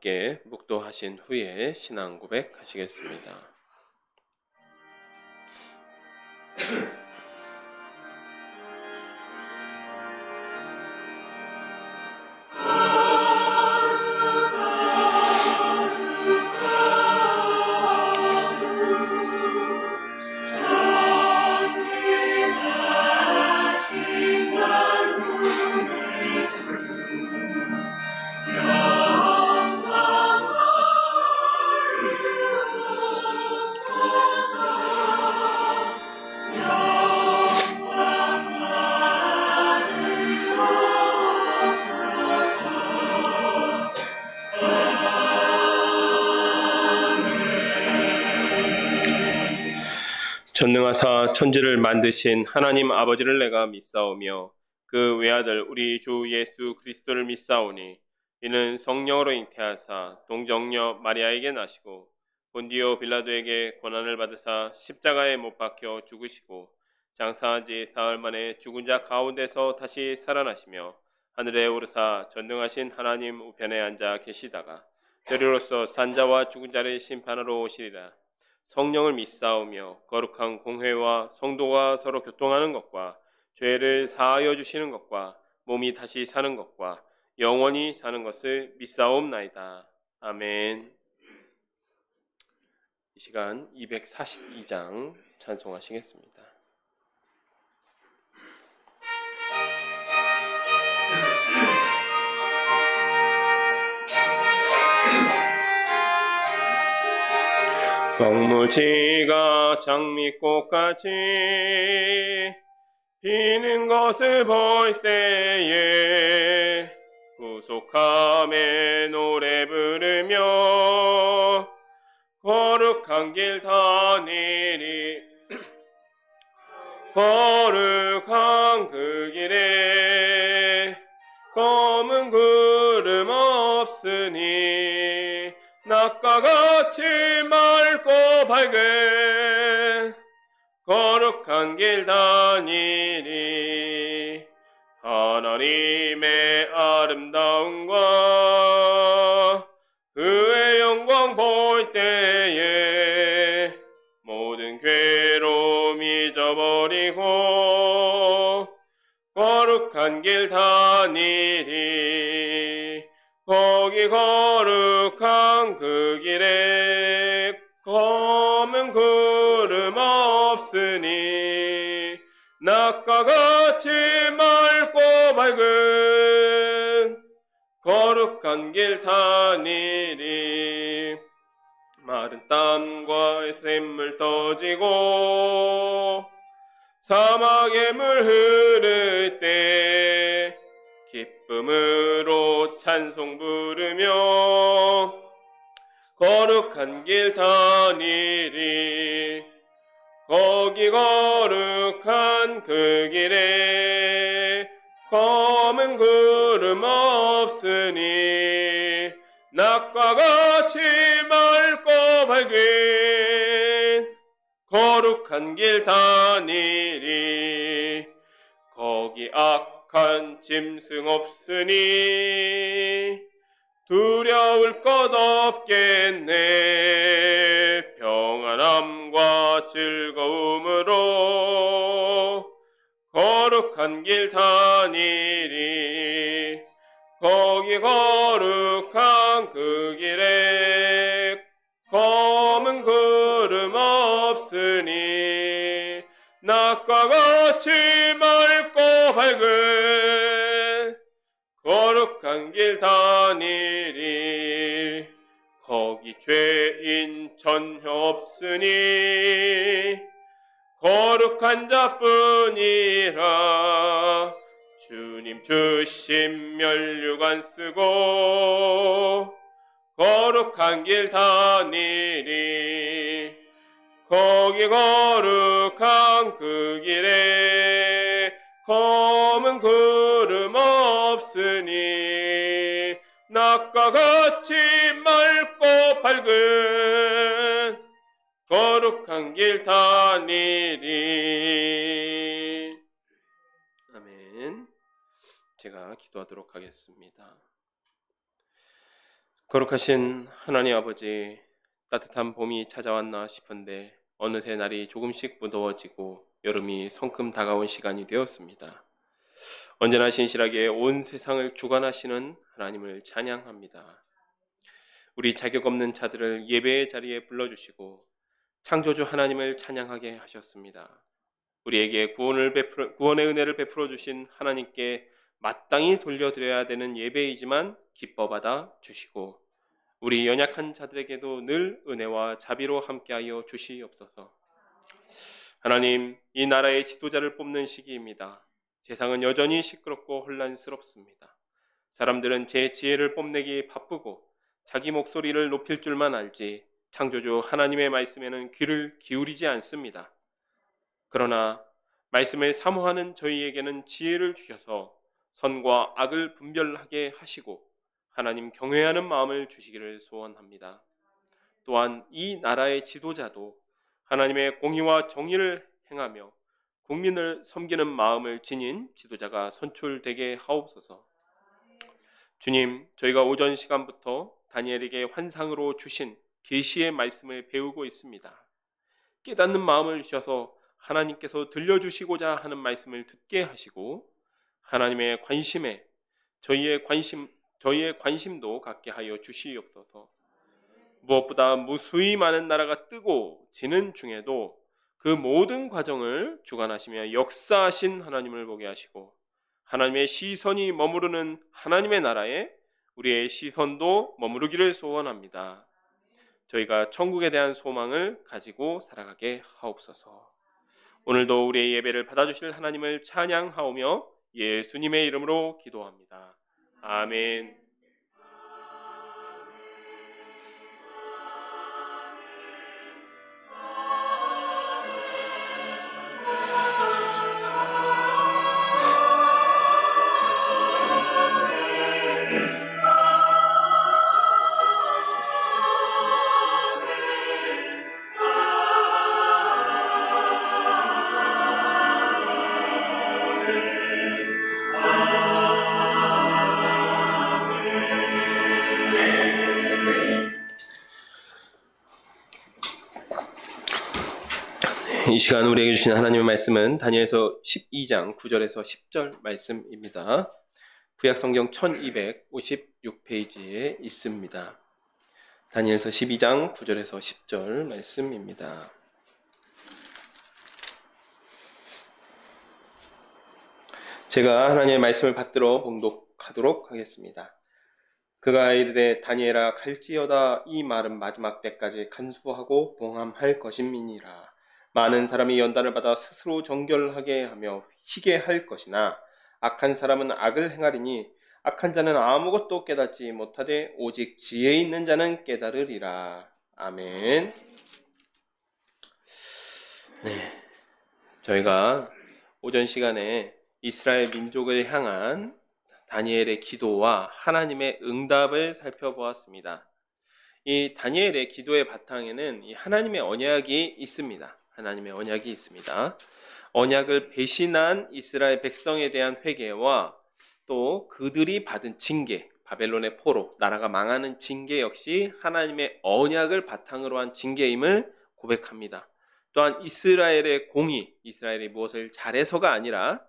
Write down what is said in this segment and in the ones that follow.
함께 묵도하신 후에 신앙 고백하시겠습니다. 전능하사 천지를 만드신 하나님 아버지를 내가 믿사오며 그 외아들 우리 주 예수 그리스도를 믿사오니 이는 성령으로 잉태하사 동정녀 마리아에게 나시고 본디오 빌라도에게 고난을 받으사 십자가에 못 박혀 죽으시고 장사한 지 사흘 만에 죽은 자 가운데서 다시 살아나시며 하늘에 오르사 전능하신 하나님 우편에 앉아 계시다가 때로로서 산자와 죽은 자를 심판하러 오시리라. 성령을 믿사오며 거룩한 공회와 성도가 서로 교통하는 것과 죄를 사하여 주시는 것과 몸이 다시 사는 것과 영원히 사는 것을 믿사옵나이다. 아멘. 이 시간 242장 찬송하시겠습니다. 광무지가 장미꽃같이 피는 것을 볼 때에 구속함에 노래 부르며 거룩한 길 다니리. 거룩한 그 길에 검은 구름 없으니 낮과 같이 맑고 밝은 거룩한 길 다니리. 하나님의 아름다움과 그의 영광 볼 때에 모든 괴로움 잊어버리고 거룩한 길 다니리. 거기 거룩한 그 길에 검은 구름 없으니 낮과 같이 맑고 밝은 거룩한 길 다니리. 마른 땅과 샘물 터지고 사막의 물 흐를 때 기쁨으로 찬송 부르며 거룩한 길 다니리. 거기 거룩한 그 길에 검은 구름 없으니 낮과 같이 맑고 밝은 거룩한 길 다니리. 거기 악한 짐승 없으니 두려울 것 없겠네. 평안함과 즐거움으로 거룩한 길 다니리. 거기 거룩한 그 길에 검은 구름 없으니 낮과 같이 맑고 밝은 거룩한 길 다니리. 거기 죄인 전혀 없으니 거룩한 자뿐이라. 주님 주신 면류관 쓰고 거룩한 길 다니리. 거기 거룩한 그 길에 검은 구름 없으니 낮과 같이 맑고 밝은 거룩한 길 다니리. 아멘. 제가 기도하도록 하겠습니다. 거룩하신 하나님 아버지, 따뜻한 봄이 찾아왔나 싶은데 어느새 날이 조금씩 무더워지고 여름이 성큼 다가온 시간이 되었습니다. 언제나 신실하게 온 세상을 주관하시는 하나님을 찬양합니다. 우리 자격 없는 자들을 예배의 자리에 불러주시고 창조주 하나님을 찬양하게 하셨습니다. 우리에게 구원의 은혜를 베풀어 주신 하나님께 마땅히 돌려드려야 되는 예배이지만 기뻐받아 주시고 우리 연약한 자들에게도 늘 은혜와 자비로 함께하여 주시옵소서. 하나님, 이 나라의 지도자를 뽑는 시기입니다. 세상은 여전히 시끄럽고 혼란스럽습니다. 사람들은 제 지혜를 뽐내기 바쁘고 자기 목소리를 높일 줄만 알지 창조주 하나님의 말씀에는 귀를 기울이지 않습니다. 그러나 말씀을 사모하는 저희에게는 지혜를 주셔서 선과 악을 분별하게 하시고 하나님 경외하는 마음을 주시기를 소원합니다. 또한 이 나라의 지도자도 하나님의 공의와 정의를 행하며 국민을 섬기는 마음을 지닌 지도자가 선출되게 하옵소서. 주님, 저희가 오전 시간부터 다니엘에게 환상으로 주신 계시의 말씀을 배우고 있습니다. 깨닫는 마음을 주셔서 하나님께서 들려주시고자 하는 말씀을 듣게 하시고 하나님의 관심에 저희의 관심도 갖게 하여 주시옵소서. 무엇보다 무수히 많은 나라가 뜨고 지는 중에도 그 모든 과정을 주관하시며 역사하신 하나님을 보게 하시고 하나님의 시선이 머무르는 하나님의 나라에 우리의 시선도 머무르기를 소원합니다. 저희가 천국에 대한 소망을 가지고 살아가게 하옵소서. 오늘도 우리의 예배를 받아주실 하나님을 찬양하오며 예수님의 이름으로 기도합니다. 아멘. 이 시간 우리에게 주신 하나님의 말씀은 다니엘서 12장 9절에서 10절 말씀입니다. 구약성경 1256페이지에 있습니다. 다니엘서 12장 9절에서 10절 말씀입니다. 제가 하나님의 말씀을 받들어 봉독하도록 하겠습니다. 그가 이르되 다니엘아 갈지어다 이 말은 마지막 때까지 간수하고 봉함할 것임이니라. 많은 사람이 연단을 받아 스스로 정결하게 하며 희게 할 것이나 악한 사람은 악을 행하리니 악한 자는 아무것도 깨닫지 못하되 오직 지혜 있는 자는 깨달으리라. 아멘. 네, 저희가 오전 시간에 이스라엘 민족을 향한 다니엘의 기도와 하나님의 응답을 살펴보았습니다. 이 다니엘의 기도의 바탕에는 이 하나님의 언약이 있습니다. 하나님의 언약이 있습니다. 언약을 배신한 이스라엘 백성에 대한 회개와 또 그들이 받은 징계, 바벨론의 포로, 나라가 망하는 징계 역시 하나님의 언약을 바탕으로 한 징계임을 고백합니다. 또한 이스라엘의 공의, 이스라엘이 무엇을 잘해서가 아니라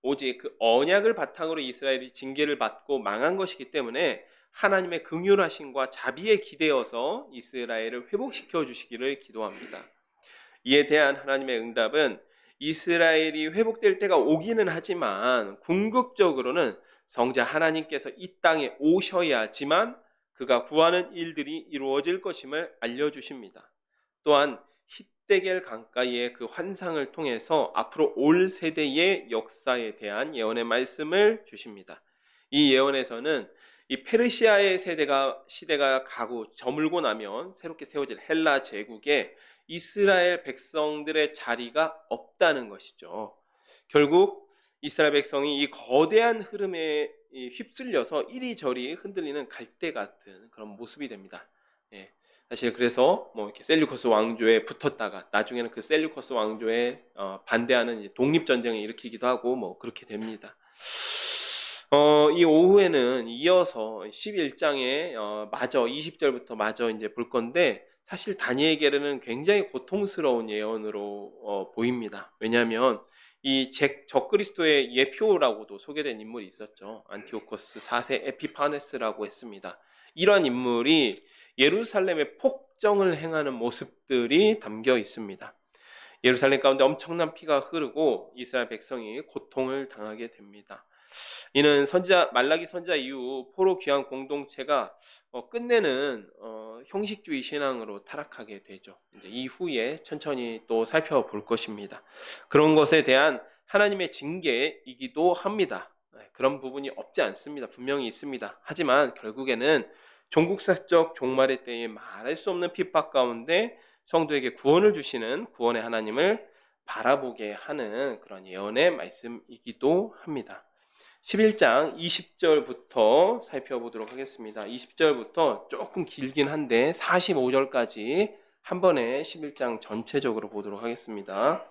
오직 그 언약을 바탕으로 이스라엘이 징계를 받고 망한 것이기 때문에 하나님의 긍휼하심과 자비에 기대어서 이스라엘을 회복시켜 주시기를 기도합니다. 이에 대한 하나님의 응답은 이스라엘이 회복될 때가 오기는 하지만 궁극적으로는 성자 하나님께서 이 땅에 오셔야지만 그가 구하는 일들이 이루어질 것임을 알려주십니다. 또한 힛데겔 강가의 그 환상을 통해서 앞으로 올 세대의 역사에 대한 예언의 말씀을 주십니다. 이 예언에서는 이 페르시아의 시대가 가고 저물고 나면 새롭게 세워질 헬라 제국에 이스라엘 백성들의 자리가 없다는 것이죠. 결국 이스라엘 백성이 이 거대한 흐름에 휩쓸려서 이리저리 흔들리는 갈대 같은 그런 모습이 됩니다. 예. 사실 그래서 뭐 이렇게 셀류커스 왕조에 붙었다가 나중에는 그 셀류커스 왕조에 반대하는 독립 전쟁을 일으키기도 하고 뭐 그렇게 됩니다. 이 오후에는 이어서 11장에 마저 20절부터 마저 이제 볼 건데 사실 다니엘에게는 굉장히 고통스러운 예언으로 보입니다. 왜냐하면 이 적그리스도의 예표라고도 소개된 인물이 있었죠. 안티오코스 4세 에피파네스라고 했습니다. 이러한 인물이 예루살렘의 폭정을 행하는 모습들이 담겨 있습니다. 예루살렘 가운데 엄청난 피가 흐르고 이스라엘 백성이 고통을 당하게 됩니다. 이는 말라기 선지자 이후 포로 귀환 공동체가 끝내는 형식주의 신앙으로 타락하게 되죠. 이제 이후에 천천히 또 살펴볼 것입니다. 그런 것에 대한 하나님의 징계이기도 합니다. 그런 부분이 없지 않습니다. 분명히 있습니다. 하지만 결국에는 종국사적 종말의 때에 말할 수 없는 핍박 가운데 성도에게 구원을 주시는 구원의 하나님을 바라보게 하는 그런 예언의 말씀이기도 합니다. 11장 20절부터 살펴보도록 하겠습니다. 20절부터 조금 길긴 한데 45절까지 한 번에 11장 전체적으로 보도록 하겠습니다.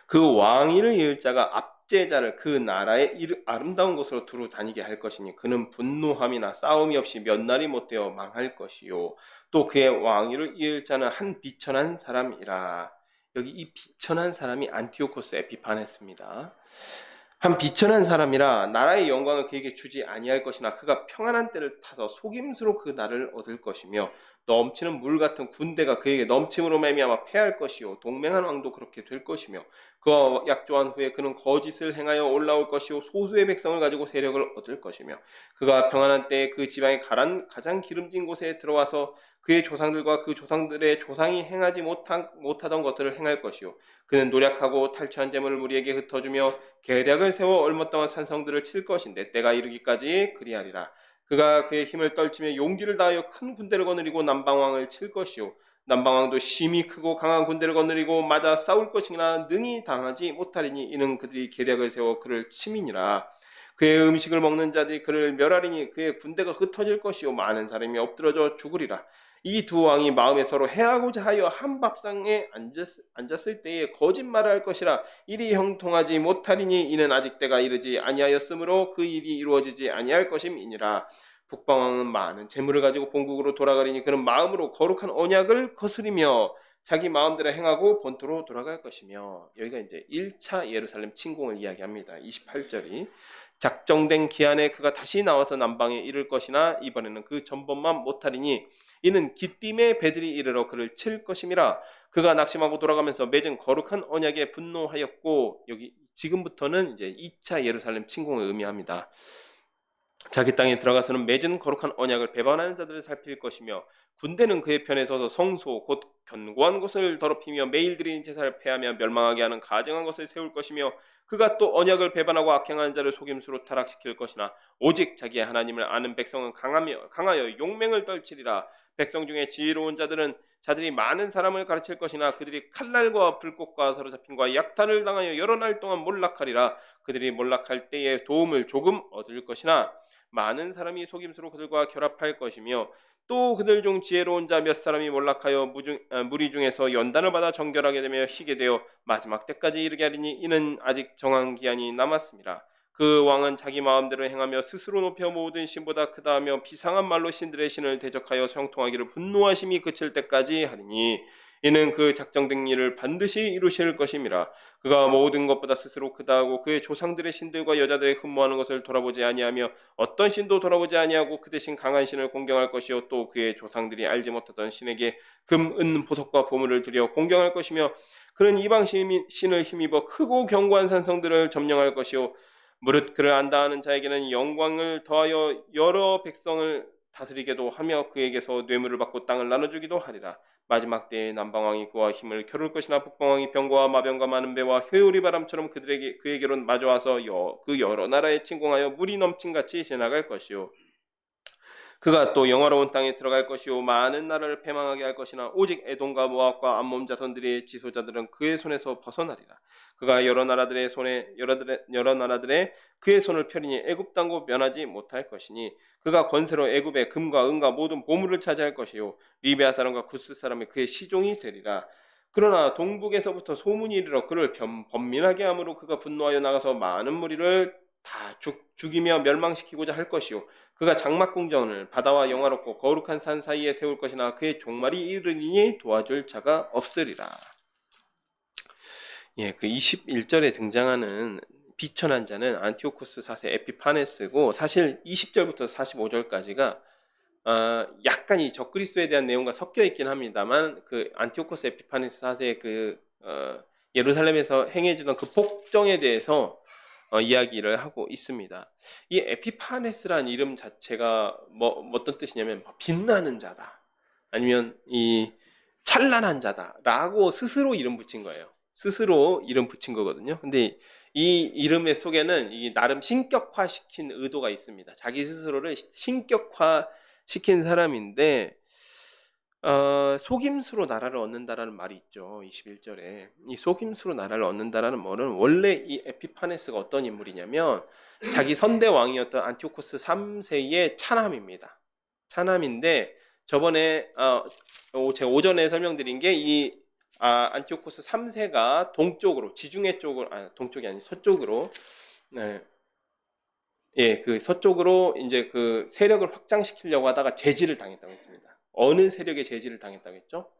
그 왕위를 이을 자가 압제자를 그 나라의 아름다운 곳으로 두루 다니게 할 것이니 그는 분노함이나 싸움이 없이 몇 날이 못되어 망할 것이요 또 그의 왕위를 이을 자는 한 비천한 사람이라. 여기 이 비천한 사람이 안티오코스 에피파네스입니다. 한 비천한 사람이라 나라의 영광을 그에게 주지 아니할 것이나 그가 평안한 때를 타서 속임수로 그 날을 얻을 것이며 넘치는 물 같은 군대가 그에게 넘침으로 말미암아 패할 것이요 동맹한 왕도 그렇게 될 것이며 그와 약조한 후에 그는 거짓을 행하여 올라올 것이요 소수의 백성을 가지고 세력을 얻을 것이며 그가 평안한 때에 그 지방의 가장 기름진 곳에 들어와서 그의 조상들과 그 조상들의 조상이 행하지 못하던 것들을 행할 것이요 그는 노력하고 탈취한 재물을 무리에게 흩어주며 계략을 세워 얼마 동안 산성들을 칠 것인데 때가 이르기까지 그리하리라. 그가 그의 힘을 떨치며 용기를 다하여 큰 군대를 거느리고 남방왕을 칠 것이요 남방왕도 심히 크고 강한 군대를 거느리고 맞아 싸울 것이나 능히 당하지 못하리니 이는 그들이 계략을 세워 그를 침이니라. 그의 음식을 먹는 자들이 그를 멸하리니 그의 군대가 흩어질 것이요 많은 사람이 엎드러져 죽으리라. 이 두 왕이 마음에 서로 해하고자 하여 한 밥상에 앉았을 때에 거짓말을 할 것이라. 일이 형통하지 못하리니 이는 아직 때가 이르지 아니하였으므로 그 일이 이루어지지 아니할 것임이니라. 북방왕은 많은 재물을 가지고 본국으로 돌아가리니 그는 마음으로 거룩한 언약을 거스리며 자기 마음대로 행하고 본토로 돌아갈 것이며. 여기가 이제 1차 예루살렘 침공을 이야기합니다. 28절이 작정된 기한에 그가 다시 나와서 남방에 이를 것이나 이번에는 그 전번만 못하리니 이는 기띔의 배들이 이르러 그를 칠 것임이라. 그가 낙심하고 돌아가면서 맺은 거룩한 언약에 분노하였고. 여기 지금부터는 이제 2차 예루살렘 침공을 의미합니다. 자기 땅에 들어가서는 맺은 거룩한 언약을 배반하는 자들을 살필 것이며 군대는 그의 편에 서서 성소 곧 견고한 곳을 더럽히며 매일 드리는 제사를 폐하며 멸망하게 하는 가증한 것을 세울 것이며 그가 또 언약을 배반하고 악행하는 자를 속임수로 타락시킬 것이나 오직 자기의 하나님을 아는 백성은 강하여 용맹을 떨치리라. 백성 중에 지혜로운 자들이 많은 사람을 가르칠 것이나 그들이 칼날과 불꽃과 사로잡힘과 약탈을 당하여 여러 날 동안 몰락하리라. 그들이 몰락할 때에 도움을 조금 얻을 것이나 많은 사람이 속임수로 그들과 결합할 것이며 또 그들 중 지혜로운 자 몇 사람이 몰락하여 무리 중에서 연단을 받아 정결하게 되며 희게 되어 마지막 때까지 이르게 하리니 이는 아직 정한 기한이 남았습니다. 그 왕은 자기 마음대로 행하며 스스로 높여 모든 신보다 크다 하며 비상한 말로 신들의 신을 대적하여 형통하기를 분노하심이 그칠 때까지 하리니 이는 그 작정된 일을 반드시 이루실 것임이라. 그가 모든 것보다 스스로 크다 하고 그의 조상들의 신들과 여자들의 흠모하는 것을 돌아보지 아니하며 어떤 신도 돌아보지 아니하고 그 대신 강한 신을 공경할 것이요 또 그의 조상들이 알지 못하던 신에게 금, 은, 보석과 보물을 들여 공경할 것이며 그는 이방 신을 힘입어 크고 견고한 산성들을 점령할 것이요 무릇 그를 안다 하는 자에게는 영광을 더하여 여러 백성을 다스리게도 하며 그에게서 뇌물을 받고 땅을 나눠주기도 하리라. 마지막 때에 남방왕이 그와 힘을 겨룰 것이나 북방왕이 병과 마병과 많은 배와 회오리 바람처럼 그에게로 마주와서 그 여러 나라에 침공하여 물이 넘친같이 지나갈 것이요 그가 또 영화로운 땅에 들어갈 것이요 많은 나라를 패망하게 할 것이나 오직 에돔과 모압과 암몬 자손들의 지도자들은 그의 손에서 벗어나리라. 그가 여러 나라들의 그의 손을 펴리니 애굽 땅고 면하지 못할 것이니 그가 권세로 애굽의 금과 은과 모든 보물을 차지할 것이요 리베아 사람과 구스 사람이 그의 시종이 되리라. 그러나 동북에서부터 소문이 이르러 그를 번민하게 함으로 그가 분노하여 나가서 많은 무리를 다 죽이며 멸망시키고자 할 것이요 그가 장막궁전을 바다와 영화롭고 거룩한 산 사이에 세울 것이나 그의 종말이 이르리니 도와줄 자가 없으리라. 예, 그 21절에 등장하는 비천한 자는 안티오코스 4세 에피파네스고 사실 20절부터 45절까지가 약간 이 적그리스도에 대한 내용과 섞여 있긴 합니다만 그 안티오코스 에피파네스 4세의 예루살렘에서 행해지던 그 폭정에 대해서 이야기를 하고 있습니다. 이 에피파네스라는 이름 자체가 어떤 뜻이냐면 빛나는 자다 아니면 이 찬란한 자다라고 스스로 이름 붙인 거예요. 스스로 이름 붙인 거거든요. 근데 이 이름의 속에는 이 나름 신격화시킨 의도가 있습니다. 자기 스스로를 신격화시킨 사람인데 속임수로 나라를 얻는다라는 말이 있죠. 21절에 이 속임수로 나라를 얻는다라는 말은 원래 이 에피파네스가 어떤 인물이냐면 자기 선대 왕이었던 안티오코스 3세의 차남입니다. 차남인데 저번에 제가 오전에 설명드린 게 이 안티오코스 3세가 동쪽으로 지중해 쪽으로 동쪽이 아니 서쪽으로 네. 예, 그 서쪽으로 이제 그 세력을 확장시키려고 하다가 제지를 당했다고 했습니다. 어느 세력의 제지를 당했다고 했죠?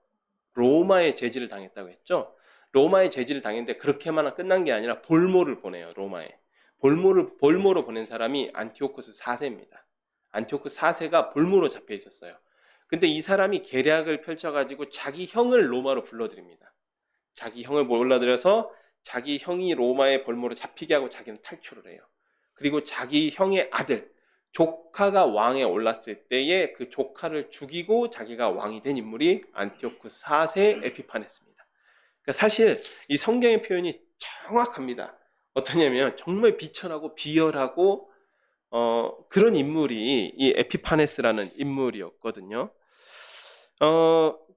로마의 제지를 당했다고 했죠? 로마의 제지를 당했는데 그렇게만 끝난 게 아니라 볼모를 보내요, 로마에. 볼모로 보낸 사람이 안티오코스 4세입니다. 안티오코스 4세가 볼모로 잡혀 있었어요. 근데 이 사람이 계략을 펼쳐가지고 자기 형을 로마로 불러들입니다. 자기 형을 불러들여서 자기 형이 로마의 볼모로 잡히게 하고 자기는 탈출을 해요. 그리고 자기 형의 아들, 조카가 왕에 올랐을 때에 그 조카를 죽이고 자기가 왕이 된 인물이 안티오코스 4세 에피파네스입니다. 그러니까 사실 이 성경의 표현이 정확합니다. 어떠냐면 정말 비천하고 비열하고 그런 인물이 이 에피파네스라는 인물이었거든요.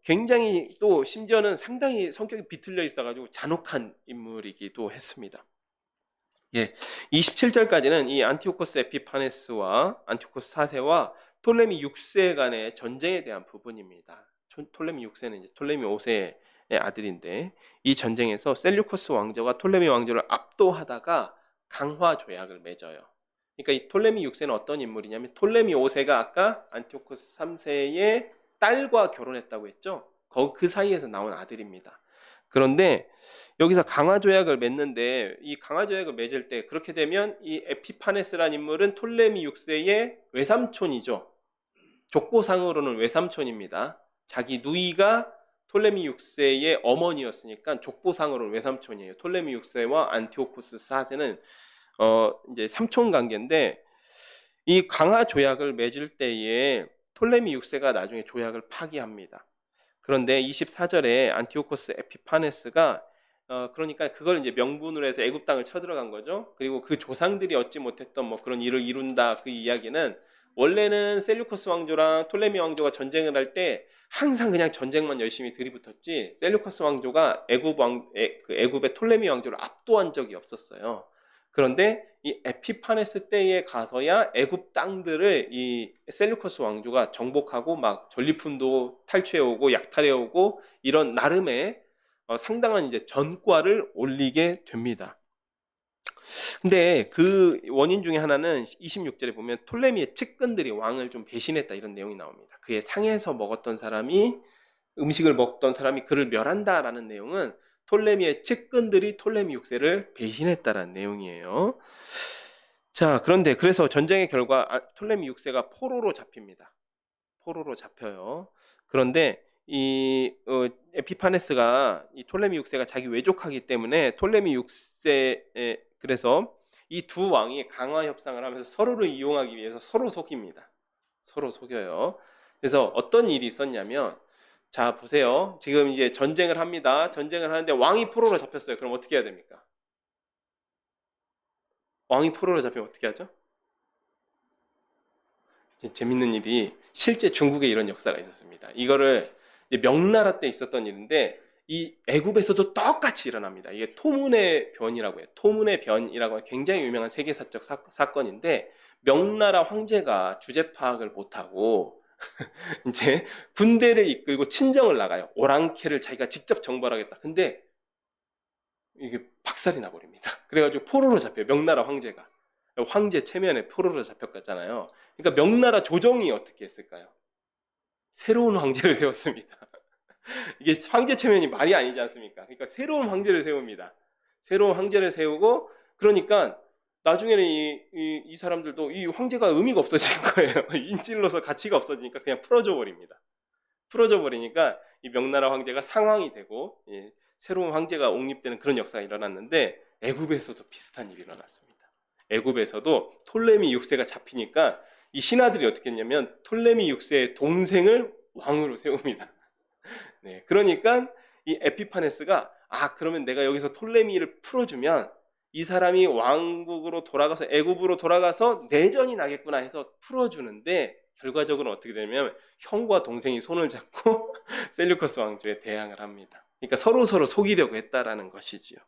굉장히 또 심지어는 상당히 성격이 비틀려 있어가지고 잔혹한 인물이기도 했습니다. 예, 27절까지는 이 안티오코스 에피파네스와 안티오코스 4세와 톨레미 6세 간의 전쟁에 대한 부분입니다. 톨레미 6세는 이제 톨레미 5세의 아들인데 이 전쟁에서 셀류코스 왕조가 톨레미 왕조를 압도하다가 강화 조약을 맺어요. 그러니까 이 톨레미 6세는 어떤 인물이냐면 톨레미 5세가 아까 안티오코스 3세의 딸과 결혼했다고 했죠. 그 사이에서 나온 아들입니다. 그런데 여기서 강화조약을 맺는데 이 강화조약을 맺을 때 그렇게 되면 이 에피파네스라는 인물은 톨레미 6세의 외삼촌이죠. 족보상으로는 외삼촌입니다. 자기 누이가 톨레미 6세의 어머니였으니까 족보상으로는 외삼촌이에요. 톨레미 6세와 안티오코스 4세는 이제 삼촌 관계인데 이 강화조약을 맺을 때에 톨레미 6세가 나중에 조약을 파기합니다. 그런데 24절에 안티오코스 에피파네스가 그러니까 그걸 이제 명분으로 해서 애굽 땅을 쳐들어간 거죠. 그리고 그 조상들이 얻지 못했던 뭐 그런 일을 이룬다 그 이야기는 원래는 셀류코스 왕조랑 톨레미 왕조가 전쟁을 할 때 항상 그냥 전쟁만 열심히 들이붙었지 셀류코스 왕조가 애굽의 톨레미 왕조를 압도한 적이 없었어요. 그런데 이 에피파네스 때에 가서야 애굽 땅들을 이 셀류커스 왕조가 정복하고 막 전리품도 탈취해오고 약탈해오고 이런 나름의 상당한 이제 전과를 올리게 됩니다. 근데 그 원인 중에 하나는 26절에 보면 톨레미의 측근들이 왕을 좀 배신했다 이런 내용이 나옵니다. 그의 상에서 먹었던 사람이 음식을 먹던 사람이 그를 멸한다라는 내용은 톨레미의 측근들이 톨레미 6세를 배신했다라는 내용이에요. 자, 그런데 그래서 전쟁의 결과 톨레미 6세가 포로로 잡힙니다. 포로로 잡혀요. 그런데 이 에피파네스가 이 톨레미 6세가 자기 외족하기 때문에 톨레미 6세에 그래서 이 두 왕이 강화 협상을 하면서 서로를 이용하기 위해서 서로 속입니다. 서로 속여요. 그래서 어떤 일이 있었냐면 자, 보세요. 지금 이제 전쟁을 합니다. 전쟁을 하는데 왕이 포로로 잡혔어요. 그럼 어떻게 해야 됩니까? 왕이 포로로 잡히면 어떻게 하죠? 재밌는 일이 실제 중국에 이런 역사가 있었습니다. 이거를 명나라 때 있었던 일인데 이 애굽에서도 똑같이 일어납니다. 이게 토문의 변이라고 해요. 토문의 변이라고 하는 굉장히 유명한 세계사적 사건인데 명나라 황제가 주제 파악을 못하고 이제 군대를 이끌고 친정을 나가요. 오랑캐를 자기가 직접 정벌하겠다. 근데 이게 박살이 나버립니다. 그래가지고 포로로 잡혀요. 명나라 황제가. 황제 체면에 포로로 잡혔잖아요. 그러니까 명나라 조정이 어떻게 했을까요? 새로운 황제를 세웠습니다. 이게 황제 체면이 말이 아니지 않습니까? 그러니까 새로운 황제를 세웁니다. 새로운 황제를 세우고, 그러니까 나중에는 이 사람들도 이 황제가 의미가 없어진 거예요. 인질로서 가치가 없어지니까 그냥 풀어줘 버립니다. 풀어져 버리니까 이 명나라 황제가 상황이 되고, 새로운 황제가 옹립되는 그런 역사가 일어났는데, 애굽에서도 비슷한 일이 일어났습니다. 애굽에서도 톨레미 6세가 잡히니까 이 신하들이 어떻게 했냐면 톨레미 6세의 동생을 왕으로 세웁니다. 네, 그러니까 이 에피파네스가 그러면 내가 여기서 톨레미를 풀어주면 이 사람이 왕국으로 돌아가서 애굽으로 돌아가서 내전이 나겠구나 해서 풀어주는데, 결과적으로 어떻게 되냐면 형과 동생이 손을 잡고 셀류커스 왕조에 대항을 합니다. 그러니까 서로 속이려고 했다라는 것이지요.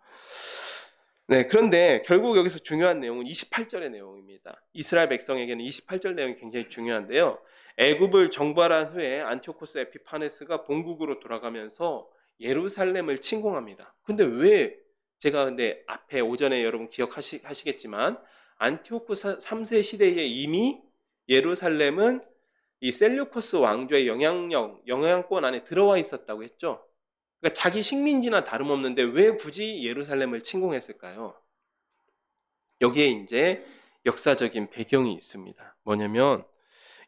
네, 그런데 결국 여기서 중요한 내용은 28절의 내용입니다. 이스라엘 백성에게는 28절 내용이 굉장히 중요한데요. 애굽을 정벌한 후에 안티오코스 에피파네스가 본국으로 돌아가면서 예루살렘을 침공합니다. 근데 왜, 제가 근데 앞에 오전에 여러분 기억하시겠지만 안티오코스 3세 시대에 이미 예루살렘은 이 셀류코스 왕조의 영향권 안에 들어와 있었다고 했죠. 그러니까 자기 식민지나 다름없는데 왜 굳이 예루살렘을 침공했을까요? 여기에 이제 역사적인 배경이 있습니다. 뭐냐면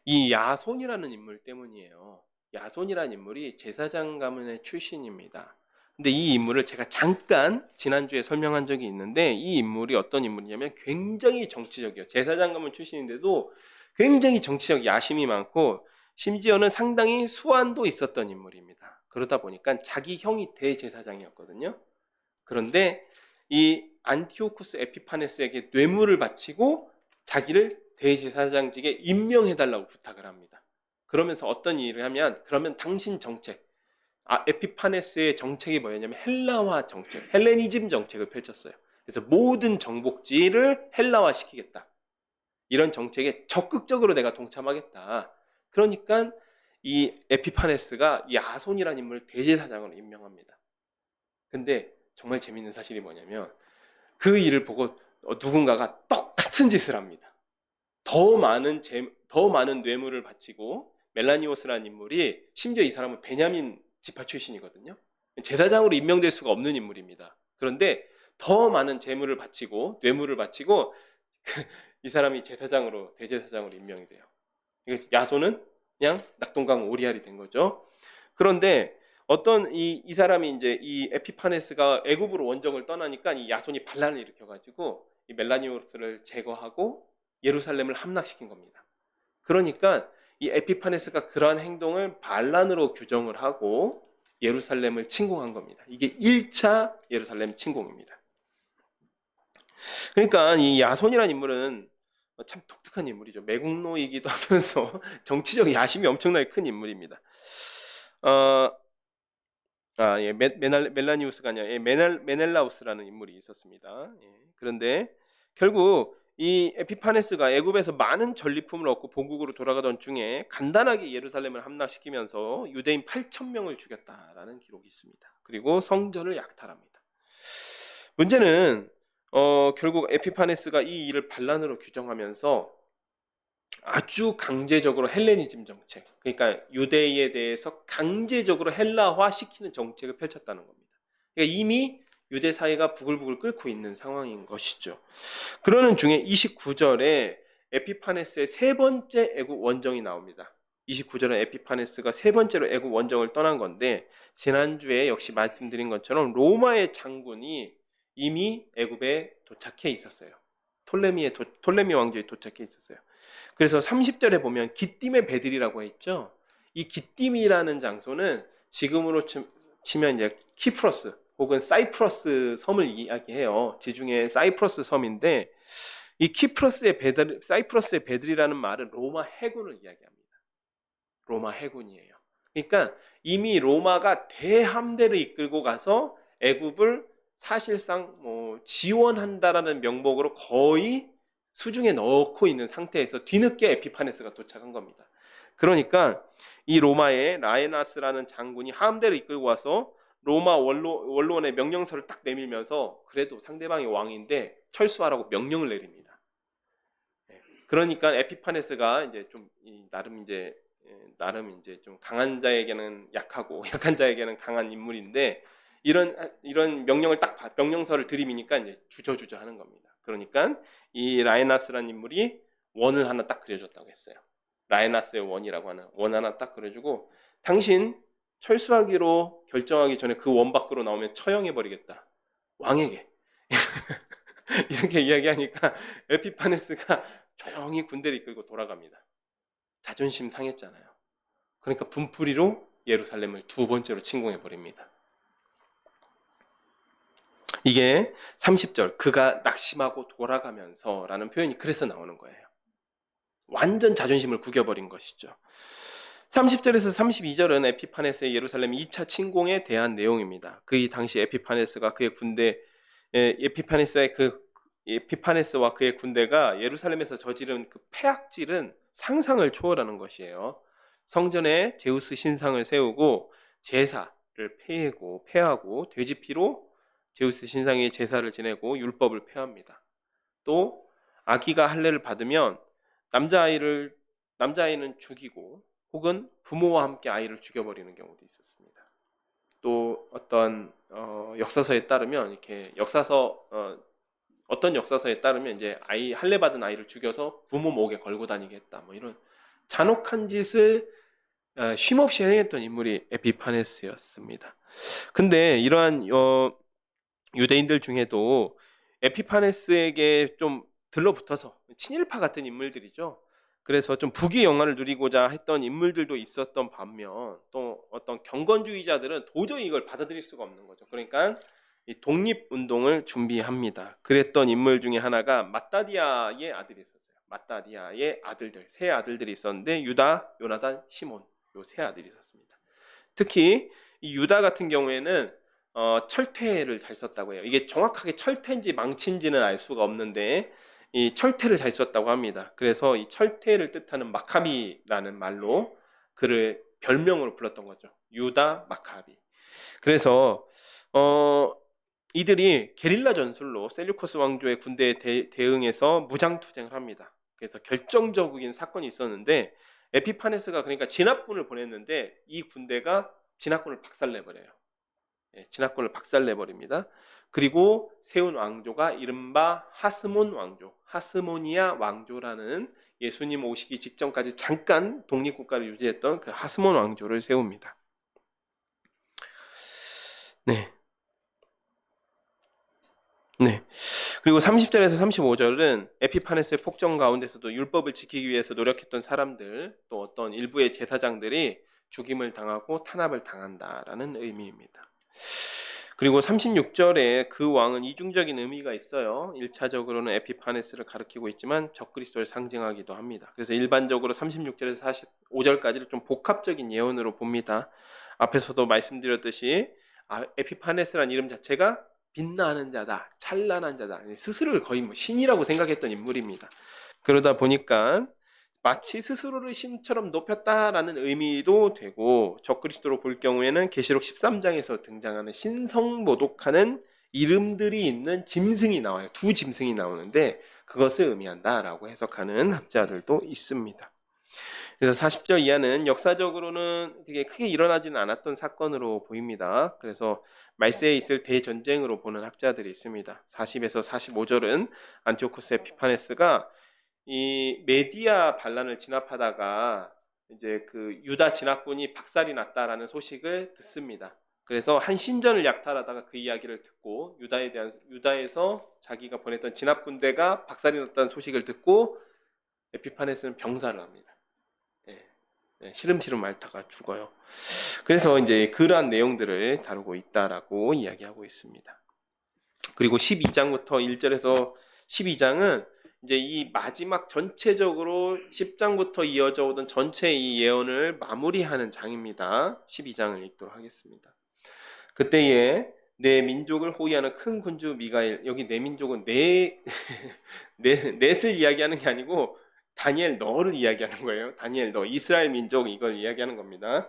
이 야손이라는 인물 때문이에요. 야손이라는 인물이 제사장 가문의 출신입니다. 근데 이 인물을 제가 잠깐 지난주에 설명한 적이 있는데, 이 인물이 어떤 인물이냐면 굉장히 정치적이에요. 제사장 가문 출신인데도 굉장히 정치적 야심이 많고, 심지어는 상당히 수완도 있었던 인물입니다. 그러다 보니까 자기 형이 대제사장이었거든요. 그런데 이 안티오코스 에피파네스에게 뇌물을 바치고 자기를 대제사장직에 임명해달라고 부탁을 합니다. 그러면서 어떤 일을 하면, 그러면 당신 정책, 에피파네스의 정책이 뭐였냐면 헬라화 정책, 헬레니즘 정책을 펼쳤어요. 그래서 모든 정복지를 헬라화 시키겠다. 이런 정책에 적극적으로 내가 동참하겠다. 그러니까 이 에피파네스가 야손이라는 인물을 대제사장으로 임명합니다. 근데 정말 재밌는 사실이 뭐냐면 그 일을 보고 누군가가 똑같은 짓을 합니다. 더 많은 뇌물을 바치고, 멜라니오스라는 인물이, 심지어 이 사람은 베냐민 지파 출신이거든요. 제사장으로 임명될 수가 없는 인물입니다. 그런데 더 많은 재물을 바치고 뇌물을 바치고 이 사람이 대제사장으로 임명이 돼요. 야손은 그냥 낙동강 오리알이 된 거죠. 그런데 어떤 이 사람이 이제 이 에피파네스가 애굽으로 원정을 떠나니까 이 야손이 반란을 일으켜가지고 이 멜라니오스를 제거하고 예루살렘을 함락시킨 겁니다. 그러니까 이 에피파네스가 그러한 행동을 반란으로 규정을 하고 예루살렘을 침공한 겁니다. 이게 1차 예루살렘 침공입니다. 그러니까 이 야손이라는 인물은 참 독특한 인물이죠. 매국노이기도 하면서 정치적 야심이 엄청나게 큰 인물입니다. 멜라니우스가 아니라 메넬라우스라는 인물이 있었습니다. 그런데 결국 이 에피파네스가 애굽에서 많은 전리품을 얻고 본국으로 돌아가던 중에 간단하게 예루살렘을 함락시키면서 유대인 8,000명을 죽였다라는 기록이 있습니다. 그리고 성전을 약탈합니다. 문제는 결국 에피파네스가 이 일을 반란으로 규정하면서 아주 강제적으로 헬레니즘 정책, 그러니까 유대인에 대해서 강제적으로 헬라화 시키는 정책을 펼쳤다는 겁니다. 그러니까 이미 유대 사회가 부글부글 끓고 있는 상황인 것이죠. 그러는 중에 29절에 에피파네스의 세 번째 애국 원정이 나옵니다. 29절은 에피파네스가 세 번째로 애국 원정을 떠난 건데, 지난주에 역시 말씀드린 것처럼 로마의 장군이 이미 애굽에 도착해 있었어요. 톨레미 왕조에 도착해 있었어요. 그래서 30절에 보면 기띔의 베들이라고 했죠. 이 기띔이라는 장소는 지금으로 치면 이제 키프러스 혹은 사이프러스 섬을 이야기해요. 지중해 사이프러스 섬인데, 이 사이프러스의 베들이라는 말은 로마 해군을 이야기합니다. 로마 해군이에요. 그러니까 이미 로마가 대함대를 이끌고 가서 애굽을 사실상 지원한다라는 명목으로 거의 수중에 넣고 있는 상태에서 뒤늦게 에피파네스가 도착한 겁니다. 그러니까 이 로마의 라에나스라는 장군이 함대를 이끌고 와서 로마 원로원의 명령서를 딱 내밀면서, 그래도 상대방이 왕인데 철수하라고 명령을 내립니다. 그러니까 에피파네스가 이제 좀 나름 이제 좀 강한 자에게는 약하고 약한 자에게는 강한 인물인데 이런 명령서를 들이미니까 이제 주저주저 하는 겁니다. 그러니까 이 라이나스라는 인물이 원을 하나 딱 그려줬다고 했어요. 라이나스의 원이라고 하는 원 하나 딱 그려주고 당신 철수하기로 결정하기 전에 그 원 밖으로 나오면 처형해버리겠다. 왕에게. 이렇게 이야기하니까 에피파네스가 조용히 군대를 이끌고 돌아갑니다. 자존심 상했잖아요. 그러니까 분풀이로 예루살렘을 두 번째로 침공해버립니다. 이게 30절 그가 낙심하고 돌아가면서 라는 표현이 그래서 나오는 거예요. 완전 자존심을 구겨버린 것이죠. 30절에서 32절은 에피파네스의 예루살렘 2차 침공에 대한 내용입니다. 그 당시 에피파네스가 그의 군대 에피파네스와 그의 군대가 예루살렘에서 저지른 그 폐악질은 상상을 초월하는 것이에요. 성전에 제우스 신상을 세우고 제사를 폐하고 돼지피로 제우스 신상의 제사를 지내고 율법을 폐합니다. 또 아기가 할례를 받으면 남자아이는 죽이고 혹은 부모와 함께 아이를 죽여버리는 경우도 있었습니다. 또 어떤 역사서에 따르면 이렇게 어떤 역사서에 따르면 이제 할례 받은 아이를 죽여서 부모 목에 걸고 다니게 했다. 뭐 이런 잔혹한 짓을 쉼없이 행했던 인물이 에피파네스였습니다. 근데 이러한 유대인들 중에도 에피파네스에게 좀 들러붙어서 친일파 같은 인물들이죠. 그래서 좀 부귀 영화를 누리고자 했던 인물들도 있었던 반면 또 어떤 경건주의자들은 도저히 이걸 받아들일 수가 없는 거죠. 그러니까 이 독립운동을 준비합니다. 그랬던 인물 중에 하나가 마따디아의 아들이 있었어요. 마따디아의 아들들, 세 아들들이 있었는데 유다, 요나단, 시몬 요 세 아들이 있었습니다. 특히 이 유다 같은 경우에는 철퇴를 잘 썼다고 해요. 이게 정확하게 철퇴인지 망치인지는 알 수가 없는데 이 철퇴를 잘 썼다고 합니다. 그래서 이 철퇴를 뜻하는 마카비라는 말로 그를 별명으로 불렀던 거죠. 유다 마카비. 그래서 이들이 게릴라 전술로 셀류커스 왕조의 군대에 대응해서 무장투쟁을 합니다. 그래서 결정적인 사건이 있었는데 에피파네스가 그러니까 진압군을 보냈는데 이 군대가 진압군을 박살내버려요. 진압군을 박살내버립니다. 그리고 세운 왕조가 이른바 하스몬 왕조, 하스모니아 왕조라는 예수님 오시기 직전까지 잠깐 독립국가를 유지했던 그 하스몬 왕조를 세웁니다. 네. 그리고 30절에서 35절은 에피파네스의 폭정 가운데서도 율법을 지키기 위해서 노력했던 사람들, 또 어떤 일부의 제사장들이 죽임을 당하고 탄압을 당한다라는 의미입니다. 그리고 36절에 그 왕은 이중적인 의미가 있어요. 1차적으로는 에피파네스를 가리키고 있지만 적그리스도를 상징하기도 합니다. 그래서 일반적으로 36절에서 45절까지를 좀 복합적인 예언으로 봅니다. 앞에서도 말씀드렸듯이 에피파네스라는 이름 자체가 빛나는 자다, 찬란한 자다, 스스로를 거의 신이라고 생각했던 인물입니다. 그러다 보니까 마치 스스로를 신처럼 높였다라는 의미도 되고 적그리스도로 볼 경우에는 계시록 13장에서 등장하는 신성모독하는 이름들이 있는 짐승이 나와요. 두 짐승이 나오는데 그것을 의미한다라고 해석하는 학자들도 있습니다. 그래서 40절 이하는 역사적으로는 그게 크게 일어나지는 않았던 사건으로 보입니다. 그래서 말세에 있을 대전쟁으로 보는 학자들이 있습니다. 40에서 45절은 안티오코스 에피파네스가 이 메디아 반란을 진압하다가 이제 그 유다 진압군이 박살이 났다라는 소식을 듣습니다. 그래서 한 신전을 약탈하다가 그 이야기를 듣고 유다에서 자기가 보냈던 진압군대가 박살이 났다는 소식을 듣고 에피파네스는 병사를 합니다. 시름시름 앓다가 죽어요. 그래서 이제 그러한 내용들을 다루고 있다라고 이야기하고 있습니다. 그리고 12장부터 1절에서 12장은 이제 이 마지막 전체적으로 10장부터 이어져 오던 전체 이 예언을 마무리하는 장입니다. 12장을 읽도록 하겠습니다. 그때에 내 민족을 호위하는 큰 군주 미가엘, 여기 내 민족은 넷을 이야기하는 게 아니고 다니엘 너를 이야기하는 거예요. 다니엘 너, 이스라엘 민족 이걸 이야기하는 겁니다.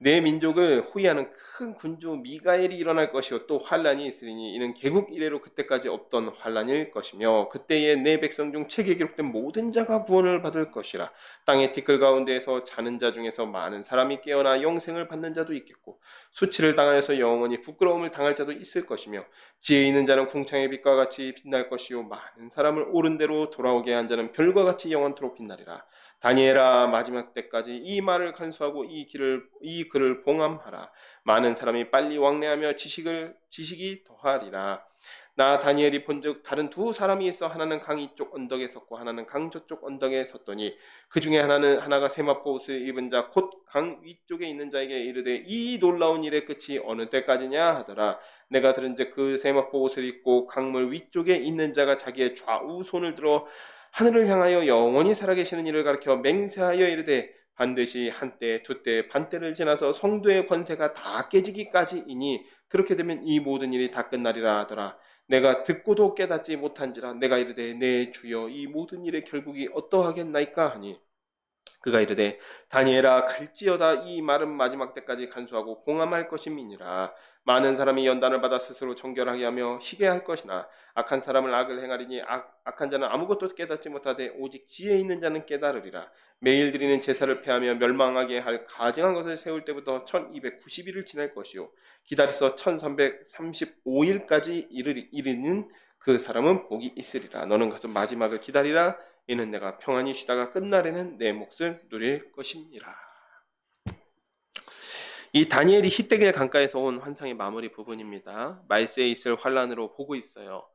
내 민족을 호위하는 큰 군주 미가엘이 일어날 것이요 또 환란이 있으리니 이는 개국 이래로 그때까지 없던 환란일 것이며 그때에 내 백성 중 책에 기록된 모든 자가 구원을 받을 것이라. 땅의 티끌 가운데에서 자는 자 중에서 많은 사람이 깨어나 영생을 받는 자도 있겠고 수치를 당하여서 영원히 부끄러움을 당할 자도 있을 것이며 지혜 있는 자는 궁창의 빛과 같이 빛날 것이요 많은 사람을 옳은 대로 돌아오게 한 자는 별과 같이 영원토록 빛나리라. 다니엘아 마지막 때까지 이 말을 간수하고 이 글을 봉함하라. 많은 사람이 빨리 왕래하며 지식이 더하리라. 나 다니엘이 본즉 다른 두 사람이 있어 하나는 강 이쪽 언덕에 섰고 하나는 강 저쪽 언덕에 섰더니 그 중에 하나가 세마포 옷을 입은 자 곧 강 위쪽에 있는 자에게 이르되 이 놀라운 일의 끝이 어느 때까지냐 하더라. 내가 들은즉 그 세마포 옷을 입고 강물 위쪽에 있는 자가 자기의 좌우 손을 들어 하늘을 향하여 영원히 살아계시는 이를 가리켜 맹세하여 이르되 반드시 한때 두때 반때를 지나서 성도의 권세가 다 깨지기까지이니 그렇게 되면 이 모든 일이 다 끝나리라 하더라. 내가 듣고도 깨닫지 못한지라. 내가 이르되 내 주여 이 모든 일의 결국이 어떠하겠나이까 하니 그가 이르되 다니엘아 갈지어다 이 말은 마지막 때까지 간수하고 봉함할 것임이니라. 많은 사람이 연단을 받아 스스로 정결하게 하며 희게 할 것이나 악한 사람을 악을 행하리니 악한 자는 아무것도 깨닫지 못하되 오직 지혜 있는 자는 깨달으리라. 매일 드리는 제사를 폐하며 멸망하게 할 가증한 것을 세울 때부터 1290일을 지날 것이요 기다려서 1335일까지 이르는 그 사람은 복이 있으리라. 너는 가서 마지막을 기다리라. 이는 내가 평안히 쉬다가 끝날에는 내 몫을 누릴 것입니다. 이 다니엘이 히데길 강가에서 온 환상의 마무리 부분입니다. 말세에 있을 환란으로 보고 있어요.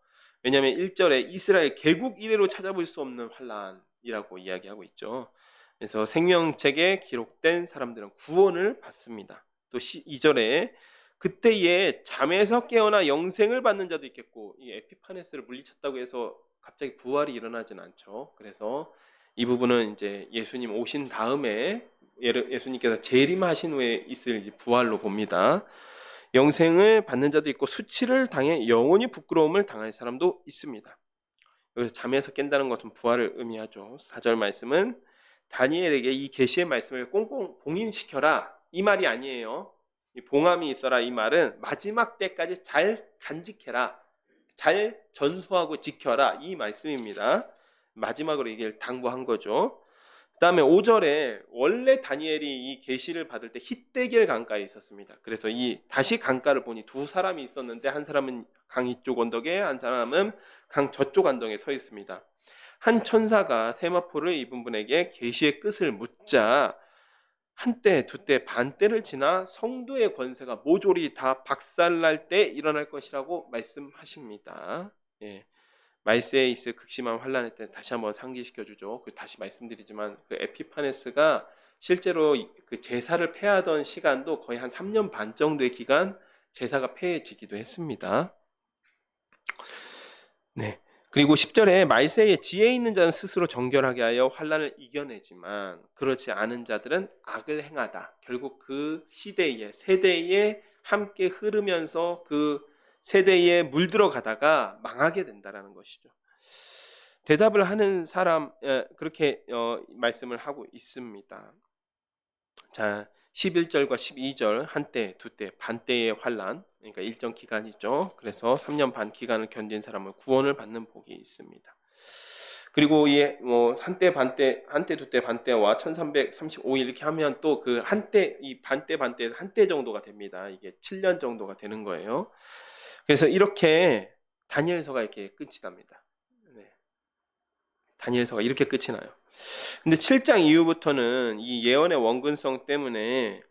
왜냐하면 1절에 이스라엘 개국 이래로 찾아볼 수 없는 환란이라고 이야기하고 있죠. 그래서 생명책에 기록된 사람들은 구원을 받습니다. 또 2절에 그때에 잠에서 깨어나 영생을 받는 자도 있겠고 이 에피파네스를 물리쳤다고 해서 갑자기 부활이 일어나진 않죠. 그래서 이 부분은 이제 예수님 오신 다음에 예수님께서 재림하신 후에 있을 부활로 봅니다. 영생을 받는 자도 있고 수치를 당해 영원히 부끄러움을 당할 사람도 있습니다. 여기서 잠에서 깬다는 것은 부활을 의미하죠. 4절 말씀은 다니엘에게 이 계시의 말씀을 꽁꽁 봉인시켜라 이 말이 아니에요. 이 봉함이 있어라 이 말은 마지막 때까지 잘 간직해라, 잘 전수하고 지켜라 이 말씀입니다. 마지막으로 이게 당부한 거죠. 그 다음에 5절에 원래 다니엘이 이 계시를 받을 때 히데길 강가에 있었습니다. 그래서 이 다시 강가를 보니 두 사람이 있었는데 한 사람은 강 이쪽 언덕에 한 사람은 강 저쪽 언덕에 서 있습니다. 한 천사가 세마포를 입은 분에게 계시의 끝을 묻자 한때 두때 반때를 지나 성도의 권세가 모조리 다 박살날 때 일어날 것이라고 말씀하십니다. 예. 말세에 있을 극심한 환란의 때 다시 한번 상기시켜 주죠. 다시 말씀드리지만 그 에피파네스가 실제로 그 제사를 폐하던 시간도 거의 한 3년 반 정도의 기간 제사가 폐해지기도 했습니다. 네. 그리고 10절에 말세에 지혜 있는 자는 스스로 정결하게 하여 환란을 이겨내지만 그렇지 않은 자들은 악을 행하다. 결국 그 세대에 함께 흐르면서 그 세대에 물들어 가다가 망하게 된다라는 것이죠. 대답을 하는 사람 그렇게 말씀을 하고 있습니다. 자, 11절과 12절 한때, 두때, 반때의 환란, 그러니까 일정 기간이죠. 그래서 3년 반 기간을 견딘 사람은 구원을 받는 복이 있습니다. 그리고 한때, 반때, 한때, 두때, 반때와 1335일 이렇게 하면 또 그 한때, 이 반때에서 한때 정도가 됩니다. 이게 7년 정도가 되는 거예요. 그래서 이렇게 다니엘서가 이렇게 끝이 납니다. 네. 다니엘서가 이렇게 끝이 나요. 근데 7장 이후부터는 이 예언의 원근성 때문에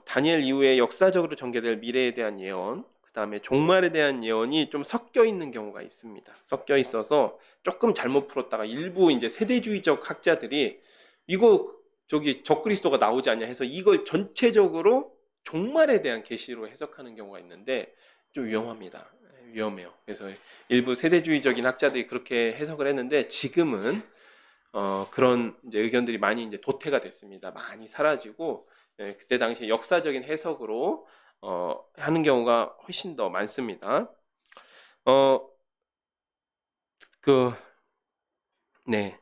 다니엘 이후에 역사적으로 전개될 미래에 대한 예언, 그 다음에 종말에 대한 예언이 좀 섞여 있는 경우가 있습니다. 섞여 있어서 조금 잘못 풀었다가 일부 이제 세대주의적 학자들이 이거 적그리스도가 나오지 않냐 해서 이걸 전체적으로 종말에 대한 계시로 해석하는 경우가 있는데 좀 위험합니다. 위험해요. 그래서 일부 세대주의적인 학자들이 그렇게 해석을 했는데 지금은 그런 이제 의견들이 많이 이제 도태가 됐습니다. 많이 사라지고 그때 당시 역사적인 해석으로 하는 경우가 훨씬 더 많습니다. 네.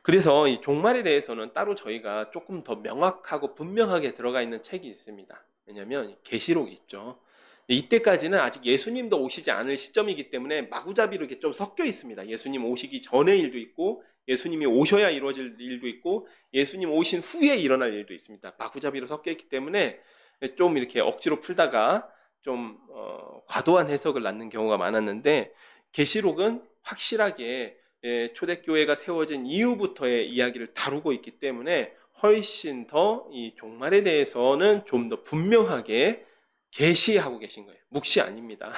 그래서 이 종말에 대해서는 따로 저희가 조금 더 명확하고 분명하게 들어가 있는 책이 있습니다. 왜냐하면 계시록이 있죠. 이때까지는 아직 예수님도 오시지 않을 시점이기 때문에 마구잡이로 이렇게 좀 섞여 있습니다. 예수님 오시기 전의 일도 있고, 예수님이 오셔야 이루어질 일도 있고, 예수님 오신 후에 일어날 일도 있습니다. 마구잡이로 섞여 있기 때문에 좀 이렇게 억지로 풀다가 좀 과도한 해석을 낳는 경우가 많았는데, 계시록은 확실하게 초대교회가 세워진 이후부터의 이야기를 다루고 있기 때문에 훨씬 더 이 종말에 대해서는 좀 더 분명하게 계시하고 계신 거예요. 묵시 아닙니다.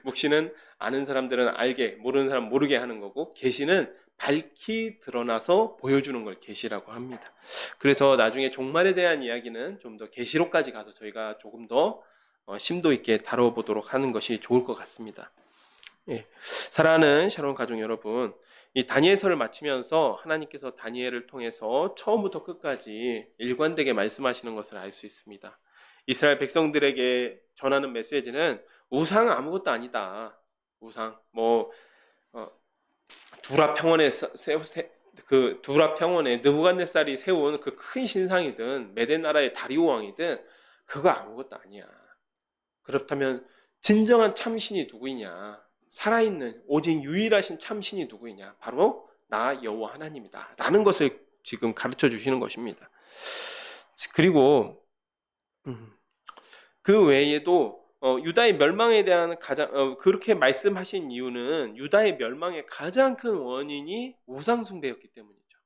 묵시는 아는 사람들은 알게, 모르는 사람 모르게 하는 거고, 계시는 밝히 드러나서 보여주는 걸 계시라고 합니다. 그래서 나중에 종말에 대한 이야기는 좀 더 계시록까지 가서 저희가 조금 더 심도 있게 다뤄보도록 하는 것이 좋을 것 같습니다. 예. 사랑하는 샬롬 가족 여러분, 이 다니엘서를 마치면서 하나님께서 다니엘을 통해서 처음부터 끝까지 일관되게 말씀하시는 것을 알 수 있습니다. 이스라엘 백성들에게 전하는 메시지는 우상 아무것도 아니다. 우상 두라 평원에 그 두라 평원에 느부갓네살이 세운 그 큰 신상이든 메대 나라의 다리오 왕이든 그거 아무것도 아니야. 그렇다면 진정한 참신이 누구이냐? 살아있는 오직 유일하신 참신이 누구이냐? 바로 나 여호와 하나님이다 라는 것을 지금 가르쳐 주시는 것입니다. 그리고 그 외에도 유다의 멸망에 대한 그렇게 말씀하신 이유는 유다의 멸망의 가장 큰 원인이 우상 숭배였기 때문이죠.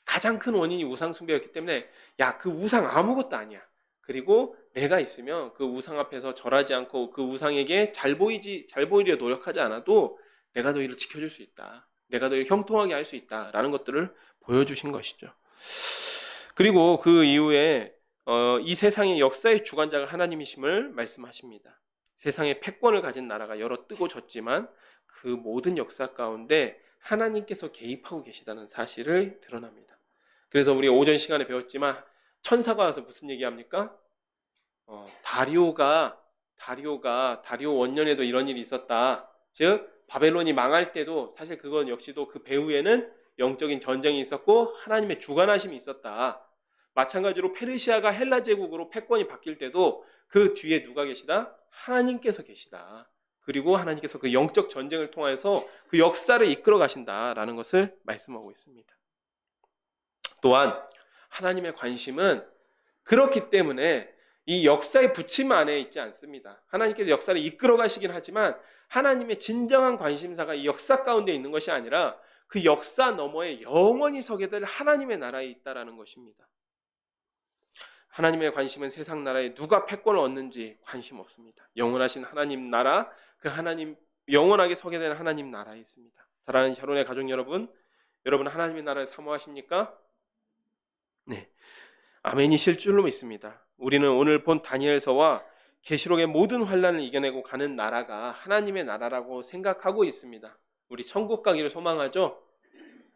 가장 큰 원인이 우상 숭배였기 때문에 야, 그 우상 아무것도 아니야. 그리고 내가 있으면 그 우상 앞에서 절하지 않고 그 우상에게 잘 보이려 노력하지 않아도 내가 너희를 지켜줄 수 있다. 내가 너희를 형통하게 할 수 있다라는 것들을 보여주신 것이죠. 그리고 그 이후에 이 세상의 역사의 주관자가 하나님이심을 말씀하십니다. 세상의 패권을 가진 나라가 여러 뜨고 졌지만 그 모든 역사 가운데 하나님께서 개입하고 계시다는 사실을 드러납니다. 그래서 우리 오전 시간에 배웠지만 천사가 와서 무슨 얘기합니까? 다리오 원년에도 이런 일이 있었다. 즉 바벨론이 망할 때도 사실 그건 역시도 그 배후에는 영적인 전쟁이 있었고 하나님의 주관하심이 있었다. 마찬가지로 페르시아가 헬라 제국으로 패권이 바뀔 때도 그 뒤에 누가 계시다? 하나님께서 계시다. 그리고 하나님께서 그 영적 전쟁을 통해서 그 역사를 이끌어 가신다라는 것을 말씀하고 있습니다. 또한 하나님의 관심은 그렇기 때문에 이 역사의 부침 안에 있지 않습니다. 하나님께서 역사를 이끌어 가시긴 하지만 하나님의 진정한 관심사가 이 역사 가운데 있는 것이 아니라 그 역사 너머에 영원히 서게 될 하나님의 나라에 있다라는 것입니다. 하나님의 관심은 세상 나라에 누가 패권을 얻는지 관심 없습니다. 영원하신 하나님 나라, 그 하나님 영원하게 서게 되는 하나님 나라에 있습니다. 사랑하는 샤론의 가족 여러분, 여러분 하나님의 나라를 사모하십니까? 네, 아멘이실 줄로 믿습니다. 우리는 오늘 본 다니엘서와 계시록의 모든 환난을 이겨내고 가는 나라가 하나님의 나라라고 생각하고 있습니다. 우리 천국 가기를 소망하죠?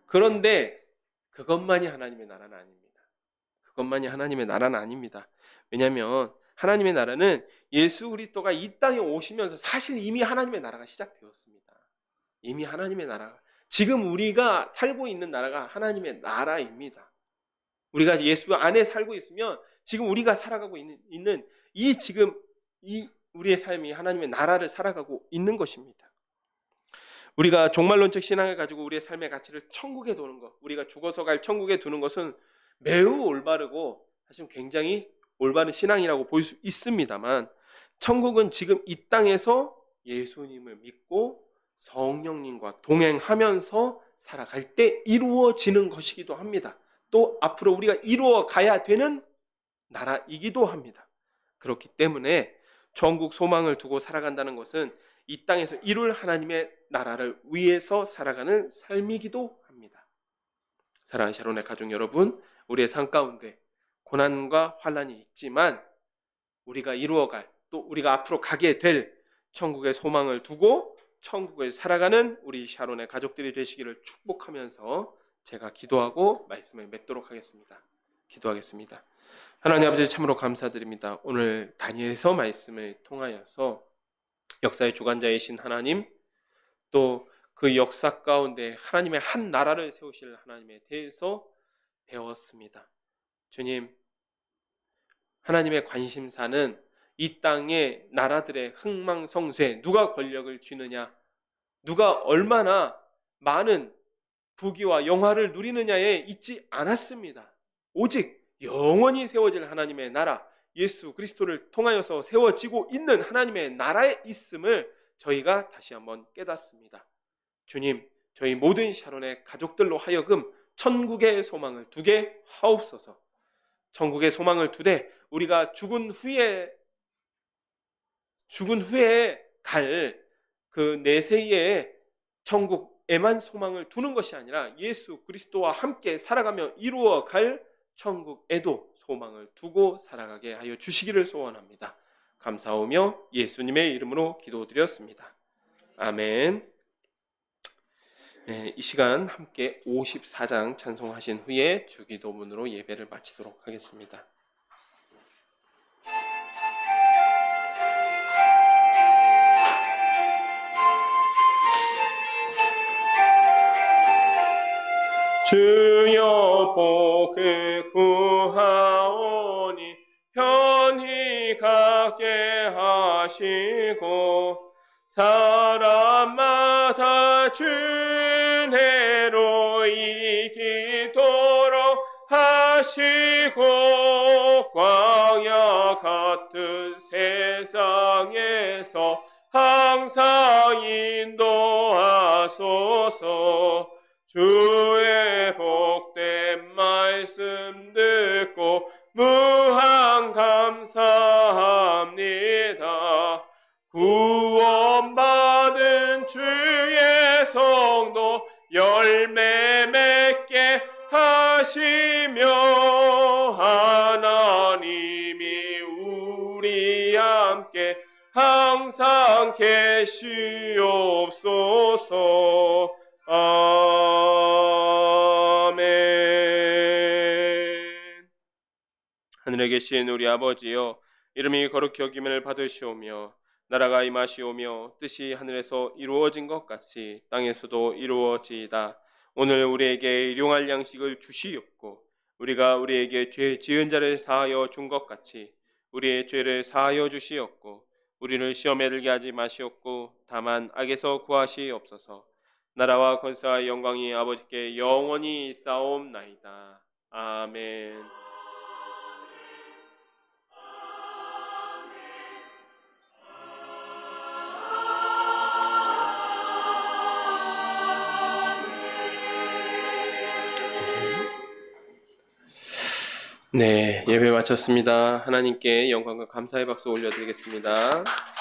그런데 그것만이 하나님의 나라는 아닙니다. 그것만이 하나님의 나라는 아닙니다. 왜냐하면 하나님의 나라는 예수 그리스도가 이 땅에 오시면서 사실 이미 하나님의 나라가 시작되었습니다. 이미 하나님의 나라가 지금 우리가 살고 있는 나라가 하나님의 나라입니다. 우리가 예수 안에 살고 있으면 지금 우리가 살아가고 있는 이 우리의 삶이 하나님의 나라를 살아가고 있는 것입니다. 우리가 종말론적 신앙을 가지고 우리의 삶의 가치를 천국에 두는 것, 우리가 죽어서 갈 천국에 두는 것은 매우 올바르고 사실 굉장히 올바른 신앙이라고 볼 수 있습니다만 천국은 지금 이 땅에서 예수님을 믿고 성령님과 동행하면서 살아갈 때 이루어지는 것이기도 합니다. 또 앞으로 우리가 이루어 가야 되는 나라이기도 합니다. 그렇기 때문에 천국 소망을 두고 살아간다는 것은 이 땅에서 이룰 하나님의 나라를 위해서 살아가는 삶이기도 합니다. 사랑하는 샤론의 가족 여러분, 우리의 삶 가운데 고난과 환난이 있지만 우리가 이루어갈 또 우리가 앞으로 가게 될 천국의 소망을 두고 천국을 살아가는 우리 샤론의 가족들이 되시기를 축복하면서 제가 기도하고 말씀을 맺도록 하겠습니다. 기도하겠습니다. 하나님 아버지 참으로 감사드립니다. 오늘 다니엘서 말씀을 통하여서 역사의 주관자이신 하나님, 또 그 역사 가운데 하나님의 한 나라를 세우실 하나님에 대해서 배웠습니다. 주님, 하나님의 관심사는 이 땅의 나라들의 흥망성쇠, 누가 권력을 쥐느냐, 누가 얼마나 많은 부귀와 영화를 누리느냐에 있지 않았습니다. 오직 영원히 세워질 하나님의 나라, 예수 그리스도를 통하여서 세워지고 있는 하나님의 나라에 있음을 저희가 다시 한번 깨닫습니다. 주님, 저희 모든 샤론의 가족들로 하여금 천국의 소망을 두게 하옵소서. 천국의 소망을 두되 우리가 죽은 후에 갈 그 내세의 천국에만 소망을 두는 것이 아니라 예수 그리스도와 함께 살아가며 이루어갈 천국에도 소망을 두고 살아가게 하여 주시기를 소원합니다. 감사하며 예수님의 이름으로 기도드렸습니다. 아멘. 이 시간 함께 54장 찬송하신 후에 주기도문으로 예배를 마치도록 하겠습니다. 주여 복을 구하오니 편히 가게 하시고 사람마다 준혜로 이기도록 하시고 광야 같은 세상에서 항상 인도하소서. 주의 복된 말씀 듣고 무한 감사합니다. 구원받은 주의 성도 열매 맺게 하시며 하나님이 우리 함께 항상 계시옵소서. 아멘. 하늘에 계신 우리 아버지여, 이름이 거룩히 여김을 받으시오며 나라가 임하시오며 뜻이 하늘에서 이루어진 것 같이 땅에서도 이루어지이다. 오늘 우리에게 일용할 양식을 주시옵고 우리가 우리에게 죄 지은 자를 사하여 준 것 같이 우리의 죄를 사하여 주시옵고 우리를 시험에 들게 하지 마시옵고 다만 악에서 구하시옵소서. 나라와 권세와 영광이 아버지께 영원히 있사옵나이다. 아멘. 네, 예배 마쳤습니다. 하나님께 영광과 감사의 박수 올려드리겠습니다.